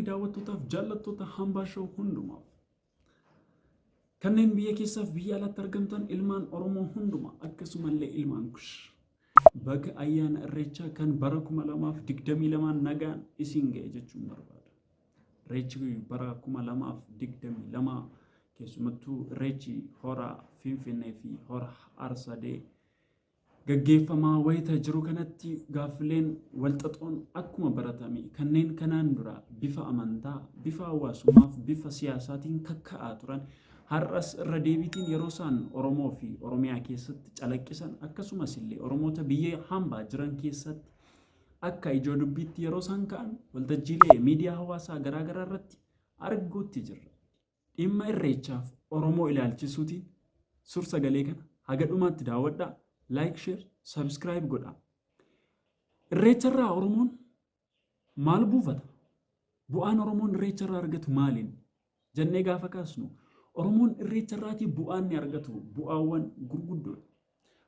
daawwattootaaf jaallattoota hambaa show hundumaaf kanneen biyya keessaaf biyya alaatti argamtan ilmaan Oromoo hundumaa akkasumallee ilmaan kush baga ayyaana irreechaa kan bara 2022 nagaan isin ga'e jechuun barbaada. Irreechi bara 2022 keessumattuu irreechi hora Finfinnee fi hora Arsadee gaggeeffamaa wayita jiru kanatti gaaffileen walxaxoon akkuma baratame kanneen kanaan dura bifa amantaa, bifa hawaasummaaf, bifa siyaasaatiin kakka'aa turan har'as irra deebiitiin yeroo isaan Oromoo fi Oromiyaa keessatti calaqqisan akkasumas illee Oromoota biyya hambaa jiran keessatti akka ijoo dubbiitti yeroo isaan ka'an waltajjiilee miidiyaa hawaasaa garaagaraa irratti arguutti jirra. Dhimma irreechaaf Oromoo ilaalchisuutiin suur-sagalee kana haga dhumaatti daawwadhaa. Like, share, subscribe godha. Irreecharraa Oromoon maal buufata? Bu'aan Oromoon irreecharraa argatu maaliin? Jennee gaafa kaasnu Oromoon irreecharraatii bu'aan ni argatu bu'aawwan gurguddoodha.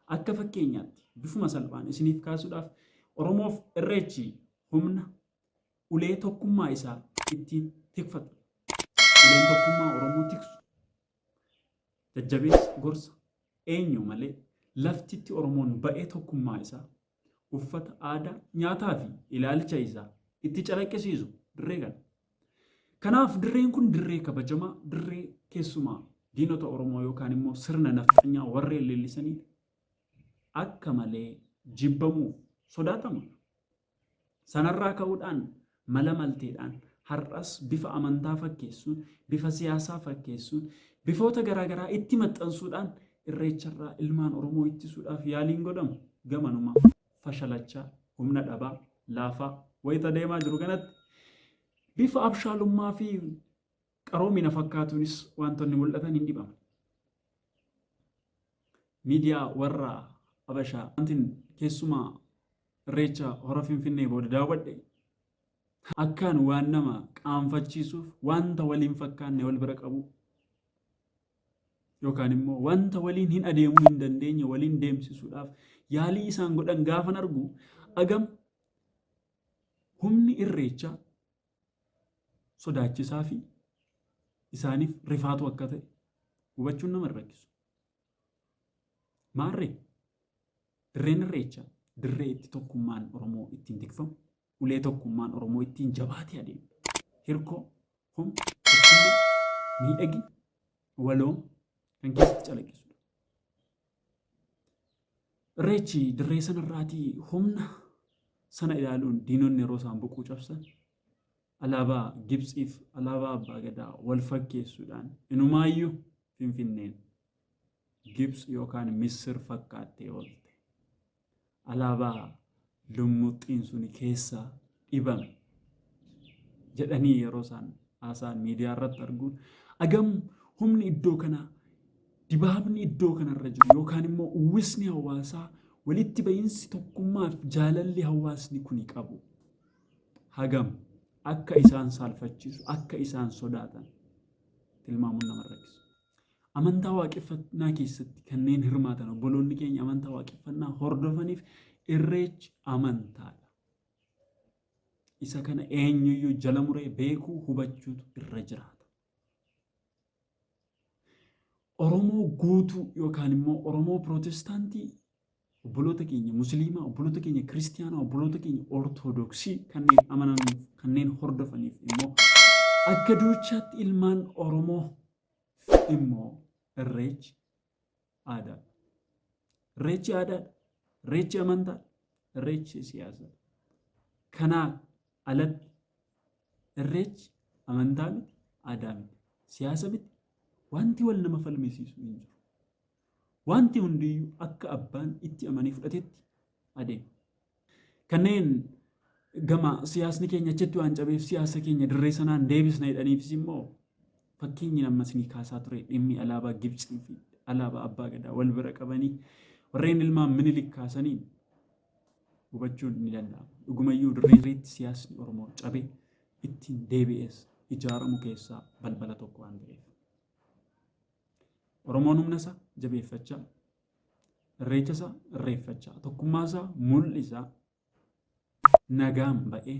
Akka fakkeenyaatti bifuma salphaan isiniif kaasuudhaaf Oromoof irreechi humna ulee tokkummaa isaa ittiin tikfata. Uleen tokkummaa Oromoo tiksu jajjabeessa gorsa eenyu malee laftitti Oromoon ba'ee tokkummaa isaa uffata aadaa nyaataa fi ilaalcha isaa itti calaqqisiisu dirree kana. Kanaaf dirreen kun dirree kabajamaa, dirree keessumaa diinota Oromoo yookaan immoo sirna nafxanyaa warreen leellisanii akka malee jibbamuu sodaatamu. Sanarraa ka'uudhaan mala malteedhaan har'as bifa amantaa fakkeessuun, bifa siyaasaa fakkeessuun, bifoota garaagaraa itti maxxansuudhaan irreecharraa ilmaan Oromoo ittisuudhaaf yaaliin godhamu gamanuma fashalachaa humna dhabaa laafaa wayita deemaa jiru kanatti bifa abshaalummaa fi qaroomina fakkaatuunis wantoonni mul'atan hin dhibaman. Miidiyaa warra Habashaa wantiin keessumaa irreecha hora Finfinnee booda daawwadhe akkaan waan nama qaanfachiisuuf wanta waliin fakkaanne wal bira qabu yookaan immoo wanta waliin hin adeemuu hin dandeenye waliin deemsisuudhaaf yaalii isaan godhan gaafan argu agam humni irreechaa sodaachisaa fi isaaniif rifaatu akka ta'e hubachuun nama rakkisu. Maarree dirreen irreechaa dirree itti tokkummaan Oromoo ittiin tikfamu, ulee tokkummaan Oromoo ittiin jabaatee adeemu, hirkoo, humna, tokkummaa, miidhagina, waloom kan keessatti calaqqisudha. Irreechi dirree sanarraatii humna sana ilaaluun diinonni yeroo isaan boquu cabsan alaabaa Gibxiif alaabaa Abbaa Gadaa wal fakkeessuudhaan inumaayyuu Finfinneen Gibx yookaan Misir fakkaattee oolte. Alaabaa lummuxxiin suni keessaa dhibame jedhanii yeroo isaan haasaan miidiyaa irratti arguun agam humni iddoo kanaa dibaabni iddoo kanarra jiru yookaan immoo uwwisni hawaasaa walitti ba'iinsi tokkummaa fi jaalalli hawaasni kuni qabu hagam akka isaan saalfachiisu akka isaan sodaatan tilmaamuun nama rakkisu. Amantaa waaqeffannaa keessatti kanneen hirmaatan obboloonni keenya amantaa waaqeffannaa hordofaniif irreechi amantaadha. Isa kana eenyuyyuu jala muree beekuu hubachuutu irra jiraata. Oromoo guutuu yookaan immoo Oromoo Pirootestaantii obboloota keenya Musliimaa, obboloota keenya Kiristiyaanaa, obboloota keenya Ortodoksii kanneen amananiif kanneen hordofaniif immoo akka duuchaatti ilmaan Oromoo immoo irreechi aadaadha. Irreechi aadaadha. Irreechi amantaadha. Irreechi siyaasaadha. Kanaa alatti irreechi amantaa miti, aadaa miti, siyaasa miti. Wanti wal nama falmisiisu hin jiru. Wanti hundiyyuu akka abbaan itti amanee fudhatetti adeema. Kanneen gama siyaasni keenya achitti waan cabeef siyaasa keenya dirree sanaan deebisna jedhaniifis immoo fakkeenyi nammas ni kaasaa ture dhimmi alaabaa Gibxii fi alaabaa Abbaa Gadaa wal bira qabanii warreen ilmaan Minilik kaasanii hubachuun ni danda'ama. Dhugumayyuu dirreetti siyaasni Oromoo cabee ittiin deebi'ees ijaaramu keessaa balbala tokko waan ta'eef. Oromoon humna isaa jabeeffachaa, irreecha isaa irreeffachaa, tokkummaa isaa mul'isaa, nagaan ba'ee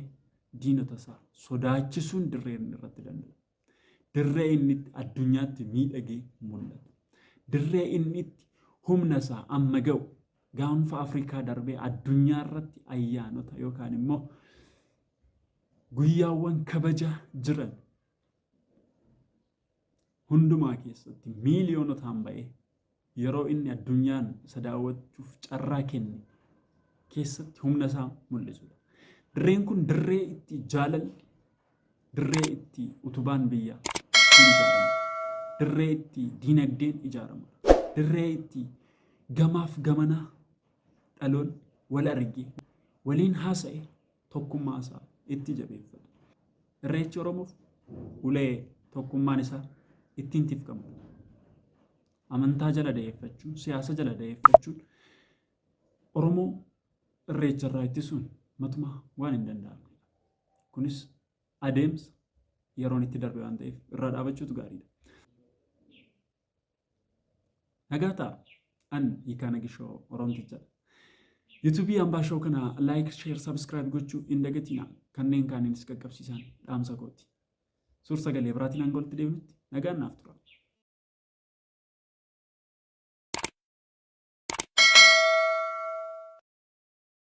diinota isaa sodaachisuun dirree inni irratti danda'u. Dirree inni itti addunyaatti miidhagee mul'atu. Dirree inni itti humna isaa amma ga'u gaanfa Afrikaa darbee addunyaa irratti ayyaanota yookaan immoo guyyaawwan kabajaa jiran hundumaa keessatti miiliyoonotaan ba'ee yeroo inni addunyaan isa daawwachuuf carraa kenne keessatti humna isaa mul'isudha. Dirreen kun dirree itti jaalalli, dirree itti utubaan biyyaa ijaaramu, dirree itti diinagdeen ijaaramu, dirree itti gamaaf gamanaa dhaloon wal argee waliin haasa'e tokkummaa isaa itti jabeeffatu. Irreechi Oromoof ulee tokkummaan isaa ittiin tifkamudha. Amantaa jala da'eeffachuun, siyaasa jala da'eeffachuun Oromoo irreecha irraa ittisuun matuma waan hin danda'amnedha. Kunis adeemsa yeroon itti darbe waan ta'eef irraa dhaabachuutu gaariidha. Nagaa ta'a. An Hiikaa Nagishoo Oromtichadha. YouTube Ambaashoo kana like, share, subscribe gochuu hin dagatinaa. Kanneen kaaniinis qaqqabsiisan dhaamsa kooti. Suur sagalee biraatiin hanga walitti deebinutti nagaan naaf tura.